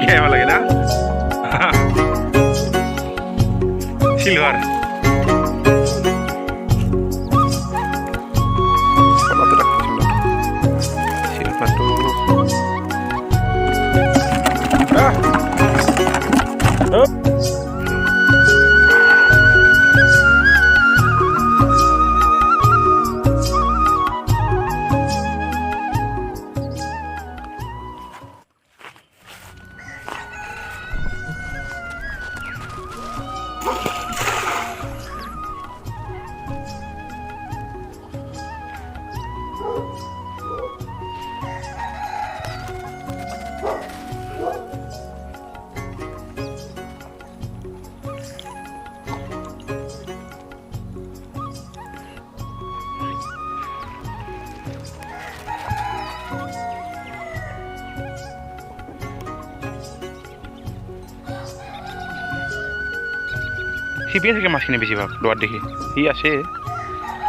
কেমন লাগে না সিলভাৰ সিলভাৰটো সিপিয়ে থাকে মাছখিনি বেছিভাগ লোৱাত দেখি সি আছে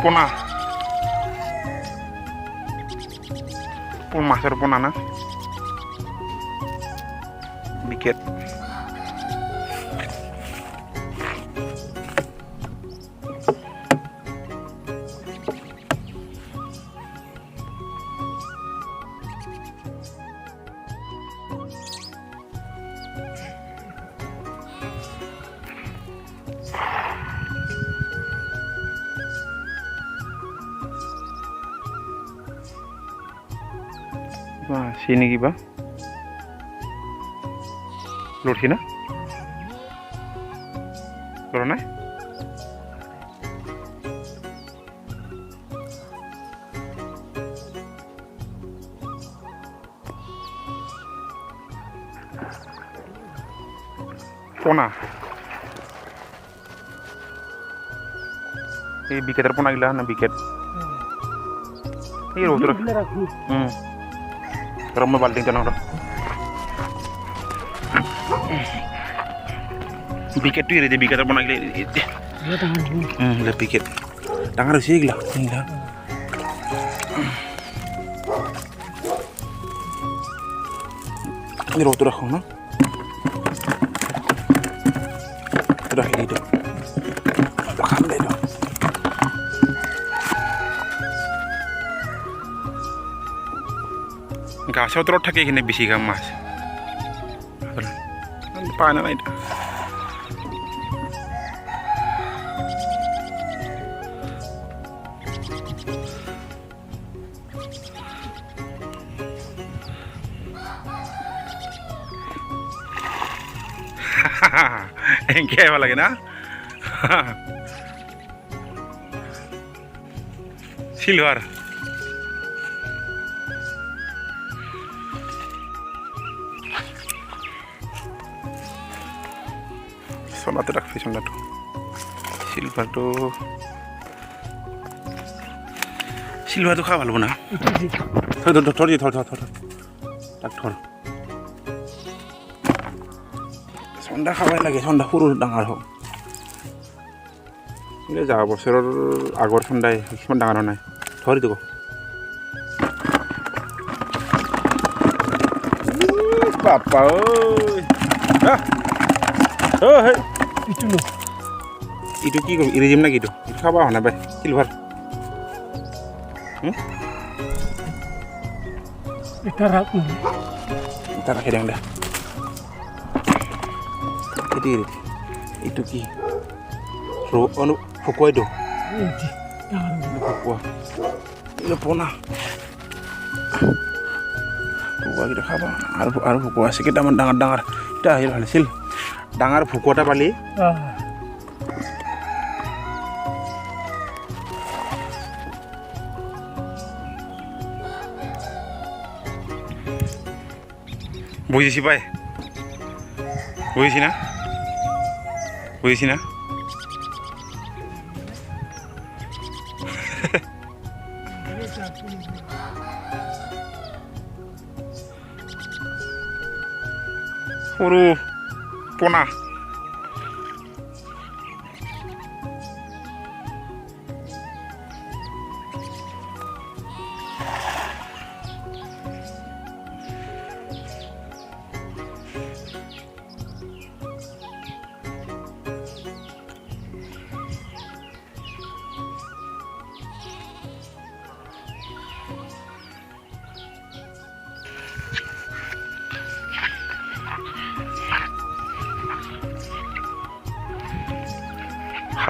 পোনা মাছের পোনা না বিকেট sini giba lur sini lur na pona ini biketer pona gila na biket ini rotor Ram balting tanong ro. Biket tu ire biket apa lagi? Le biket. Tangan sih gila. Gila. Ini rotor aku na. Sudah ini dah. Makan deh dah. গাছেও তলত থাকে এখানে বেশি গাম মাছ পায় না এটা কেমন লাগে না সিলভার সোনাতে রাখছি সোনাটো সিলভারটো খাওয়া ভালো না ধর সন্ধ্যা খাওয়াই লাগে সন্ধ্যা সৰু ডাঙৰ হোক যোৱা বছৰৰ আগৰ সন্ধ্যাই সিমান ডাঙৰ নাই ধৰি দিব বাপা ঐ হে ইটো কি কৰিম এৰি দিম না কিটো ইটো খাবা হোৱা নাই বাই সিলভাৰ এটা ৰাখি দিওঁ দে itu ki anu fukua itu fukua ini pona fukua kita khaba aru fukua sikit aman dangar dah ya hasil dangar fukua ta pali বুঝিছি ভাই বুঝিছি না বুঝিছি না সৰু পোনা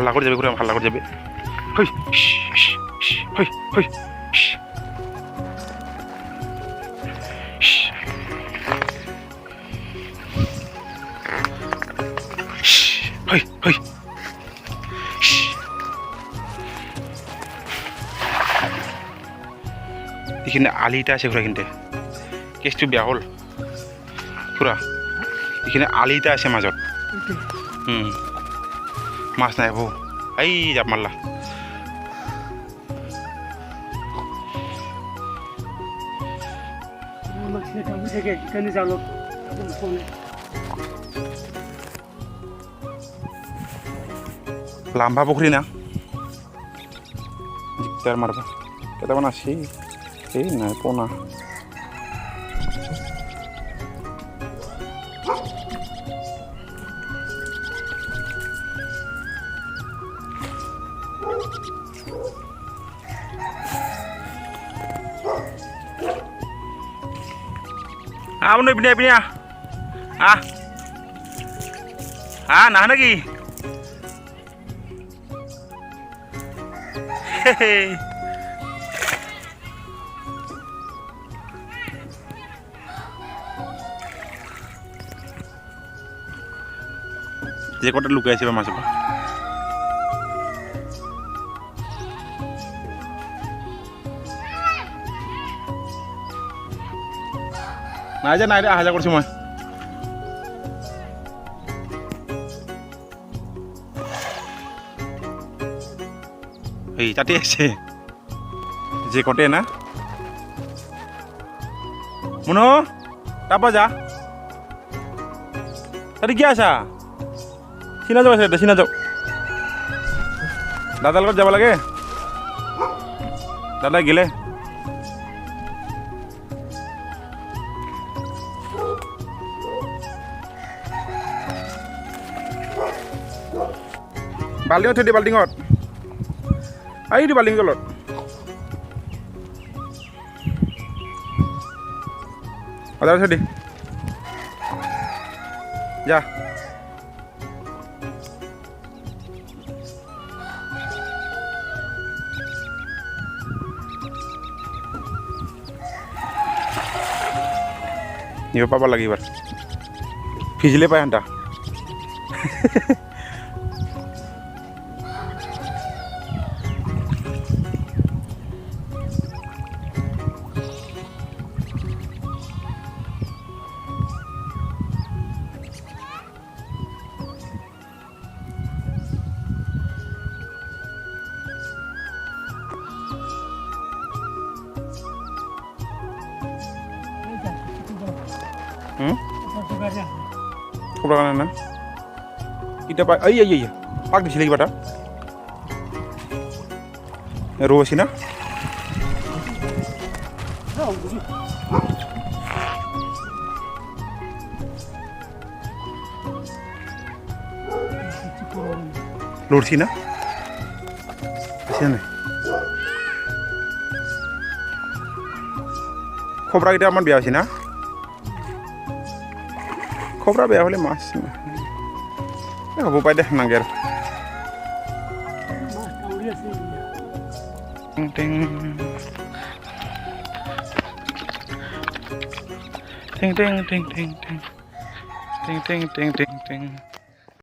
হাল্লা করে যাবে, ঘুরে হাল্লা করে যাবে। হই হই হই হই হই। এইখিনি আলিটা আছে ঘুরা, কিন্তু কেছটো বেয়া হ'ল খুৰা। এইখিনি আলিটা আছে মাজত, মাছ নাই বৌ। এই জাপ মাৰলা। লাম্বা পুখুৰী না, দিগদাৰ মাৰবা। কেইটামান আছে, এই নাই পোনা। Ano ibini ibini nah lagi. Hehe. Jadi kau terluka siapa masuk? Nah aja naik aja kursi mah. Hei, tadi sih. Je kote na. Muno, apa aja? Tadi kiasa. Sini aja mas, sini aja. Dadal kau jawab lagi. Dadal gile. Baling tuh di baling out. Ayo di baling kolot. Ada apa sedih? Ya. Ini apa lagi bar? Fizile pa hanta. Keberangan na. Kita pak, iya. Pak di sini lagi pada. Ruas sini. Lur sini. Sini. Kobra kita aman biasa sini. Kobra beya hole mas habo pai deh nanger ting ting ting ting ting ting ting ting ting ting ting ting.